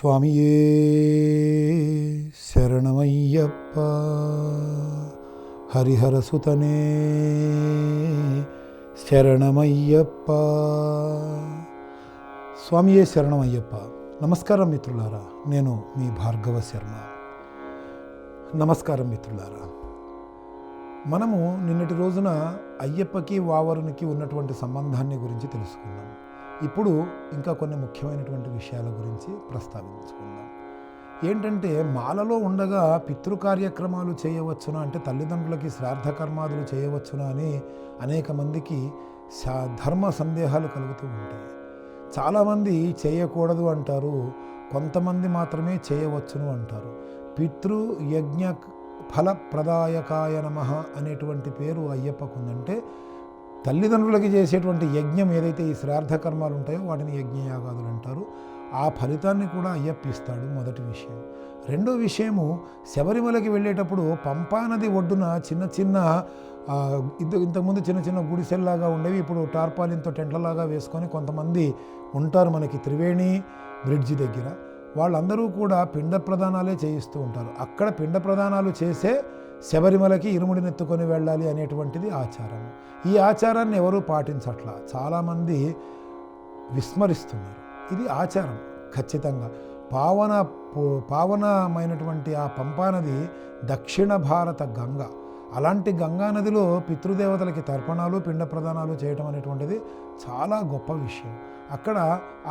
స్వామియే శరణమయ్యప్ప హరిహరసుతనే శరణమయ్యప్ప. స్వామియే శరణమయ్యప్ప. నమస్కారం మిత్రులారా, నేను మీ భార్గవ శర్మ. నమస్కారం మిత్రులారా. మనము నిన్నటి రోజున అయ్యప్పకి వావరునికి ఉన్నటువంటి సంబంధాన్ని గురించి తెలుసుకున్నాం. ఇప్పుడు ఇంకా కొన్ని ముఖ్యమైనటువంటి విషయాల గురించి ప్రస్తావించుకుందాం. ఏంటంటే, మాలలో ఉండగా పితృ కార్యక్రమాలు చేయవచ్చునా, అంటే తల్లిదండ్రులకి శ్రాద్ధ కర్మాదులు చేయవచ్చునా అని అనేక మందికి ధర్మ సందేహాలు కలుగుతూ ఉంటాయి. చాలామంది చేయకూడదు అంటారు, కొంతమంది మాత్రమే చేయవచ్చును అంటారు. పితృ యజ్ఞ ఫలప్రదాయకాయ నమః అనేటువంటి పేరు అయ్యప్పకు ఉందంటే, తల్లిదండ్రులకి చేసేటువంటి యజ్ఞం ఏదైతే ఈ శ్రాద్ధ కర్మాలు ఉంటాయో వాటిని యజ్ఞయాగాదులు అంటారు. ఆ ఫలితాన్ని కూడా అయ్యప్ప ఇస్తాడు. మొదటి విషయం. రెండో విషయము, శబరిమలకి వెళ్ళేటప్పుడు పంపానది ఒడ్డున చిన్న చిన్న ఇంతకుముందు చిన్న చిన్న గుడిసెల్లాగా ఉండేవి, ఇప్పుడు టార్పాలిన్తో టెంట్లలాగా వేసుకొని కొంతమంది ఉంటారు మనకి త్రివేణి బ్రిడ్జి దగ్గర. వాళ్ళందరూ కూడా పిండ ప్రదానాలే చేయిస్తూ ఉంటారు. అక్కడ పిండ ప్రదానాలు చేసే శబరిమలకి ఇరుముడినెత్తుకొని వెళ్ళాలి అనేటువంటిది ఆచారం. ఈ ఆచారాన్ని ఎవరూ పాటించట్లా, చాలామంది విస్మరిస్తున్నారు. ఇది ఆచారం ఖచ్చితంగా. పావనమైనటువంటి ఆ పంపానది దక్షిణ భారత గంగ. అలాంటి గంగా నదిలో పితృదేవతలకి తర్పణాలు పిండ ప్రదానాలు చేయటం అనేటువంటిది చాలా గొప్ప విషయం. అక్కడ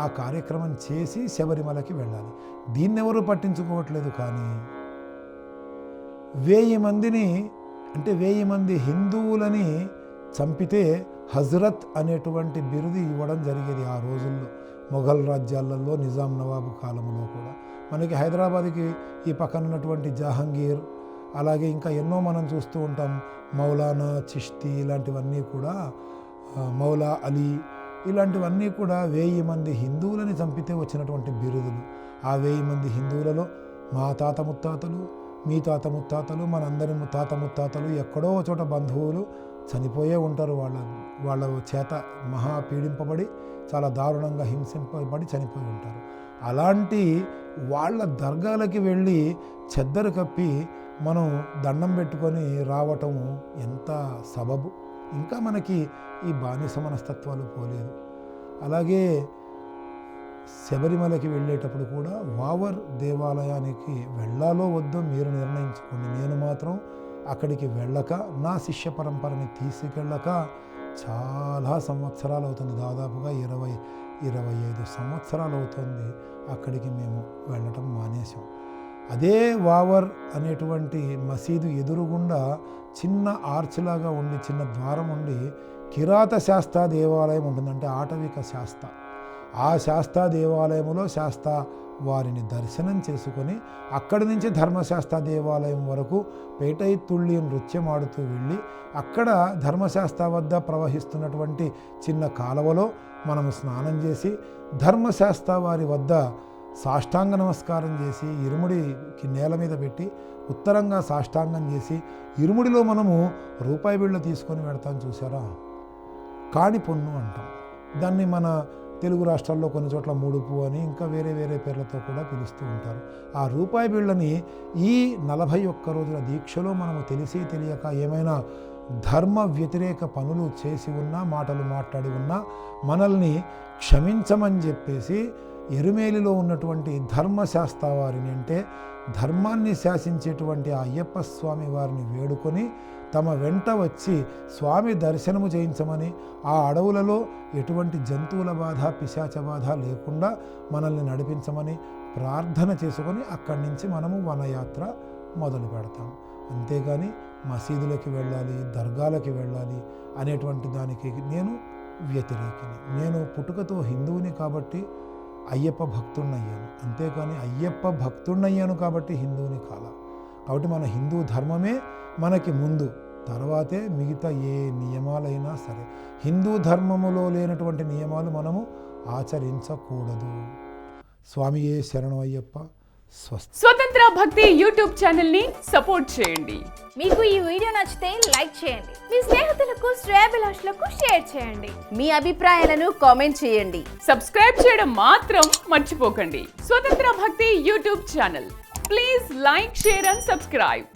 ఆ కార్యక్రమం చేసి శబరిమలకి వెళ్ళాలి. దీన్ని ఎవరు పట్టించుకోవట్లేదు. కానీ 1000 మంది హిందువులని చంపితే హజరత్ అనేటువంటి బిరుదు ఇవ్వడం జరిగేది ఆ రోజుల్లో. మొఘల్ రాజ్యాలలో నిజాం నవాబు కాలంలో కూడా మనకి హైదరాబాద్కి ఈ పక్కన ఉన్నటువంటి జహాంగీర్, అలాగే ఇంకా ఎన్నో మనం చూస్తూ ఉంటాం. మౌలానా చిష్తి ఇలాంటివన్నీ కూడా, మౌలా అలీ ఇలాంటివన్నీ కూడా 1000 మంది హిందువులని చంపితే వచ్చినటువంటి బిరుదులు. ఆ 1000 మంది హిందువులలో మా తాత ముత్తాతలు, మీ తాత ముత్తాతలు, మనందరి తాత ముత్తాతలు, ఎక్కడో చోట బంధువులు చనిపోయే ఉంటారు. వాళ్ళ చేత మహా పీడింపబడి చాలా దారుణంగా హింసింపబడి చనిపోయి ఉంటారు. అలాంటి వాళ్ళ దర్గాలకి వెళ్ళి చెద్దరు కప్పి మనం దండం పెట్టుకొని రావటం ఎంత సబబు. ఇంకా మనకి ఈ బానిస మనస్తత్వాలు పోలేదు. అలాగే శబరిమలకి వెళ్ళేటప్పుడు కూడా వావర్ దేవాలయానికి వెళ్ళాలో వద్దో మీరు నిర్ణయించుకోండి. నేను మాత్రం అక్కడికి వెళ్ళక, నా శిష్య పరంపరని తీసుకెళ్ళక చాలా సంవత్సరాలు అవుతుంది. దాదాపుగా 20-25 సంవత్సరాలు అవుతుంది అక్కడికి మేము వెళ్ళటం మానేశాం. అదే వావర్ అనేటువంటి మసీదు ఎదురుగుండా చిన్న ఆర్చ్లాగా ఉండి, చిన్న ద్వారం ఉండి కిరాత శాస్తా దేవాలయం ఉంటుంది, అంటే ఆటవిక శాస్త. ఆ శాస్తా దేవాలయంలో శాస్తా వారిని దర్శనం చేసుకొని అక్కడి నుంచి ధర్మశాస్త్ర దేవాలయం వరకు పేటై తుళ్ళి నృత్యం ఆడుతూ వెళ్ళి, అక్కడ ధర్మశాస్త్ర వద్ద ప్రవహిస్తున్నటువంటి చిన్న కాలువలో మనము స్నానం చేసి ధర్మశాస్త్ర వారి వద్ద సాష్టాంగ నమస్కారం చేసి, ఇరుముడికి నేల మీద పెట్టి ఉత్తరంగా సాష్టాంగం చేసి, ఇరుముడిలో మనము రూపాయి బిళ్ళ తీసుకొని వెడతాం చూసారా, కాణి పొన్ను అంటాం దాన్ని. మన తెలుగు రాష్ట్రాల్లో కొన్ని చోట్ల ముడుపు అని ఇంకా వేరే పేర్లతో కూడా పిలుస్తూ ఉంటారు. ఆ రూపాయి బిళ్ళని ఈ 41 రోజుల దీక్షలో మనము తెలిసి తెలియక ఏమైనా ధర్మ వ్యతిరేక పనులు చేసి ఉన్నా, మాటలు మాట్లాడి ఉన్నా మనల్ని క్షమించమని చెప్పేసి ఎరుమేలిలో ఉన్నటువంటి ధర్మశాస్త్ర వారిని, అంటే ధర్మాన్ని శాసించేటువంటి ఆ అయ్యప్ప స్వామి వారిని వేడుకొని తమ వెంట వచ్చి స్వామి దర్శనము చేయించమని, ఆ అడవులలో ఎటువంటి జంతువుల బాధ, పిశాచ బాధ లేకుండా మనల్ని నడిపించమని ప్రార్థన చేసుకొని అక్కడి నుంచి మనము వనయాత్ర మొదలు పెడతాం. అంతేగాని మసీదులకి వెళ్ళాలి, దర్గాలకి వెళ్ళాలి అనేటువంటి దానికి నేను వ్యతిరేకిని. నేను పుట్టుకతో హిందువుని కాబట్టి అయ్యప్ప భక్తుడినయ్యాను, అంతేకాని అయ్యప్ప భక్తుడినయ్యాను కాబట్టి హిందువుని కాల. కాబట్టి మన హిందూ ధర్మమే మనకి ముందు, తర్వాతే మిగతా ఏ నియమాలైనా సరే. హిందూ ధర్మములో లేనటువంటి నియమాలు మనము ఆచరించకూడదు. స్వామియే శరణం అయ్యప్ప. స్వతంత్ర భక్తి యూట్యూబ్ ఛానల్ ని సపోర్ట్ చేయండి. మీకు ఈ వీడియో నచ్చితే లైక్ చేయండి, మీ స్నేహితులకు శ్రేయోభిలాషులకు షేర్ చేయండి, మీ అభిప్రాయాలను కామెంట్ చేయండి. సబ్స్క్రైబ్ చేయడం మాత్రం మర్చిపోకండి. స్వతంత్ర భక్తి YouTube channel. Please like, share and subscribe.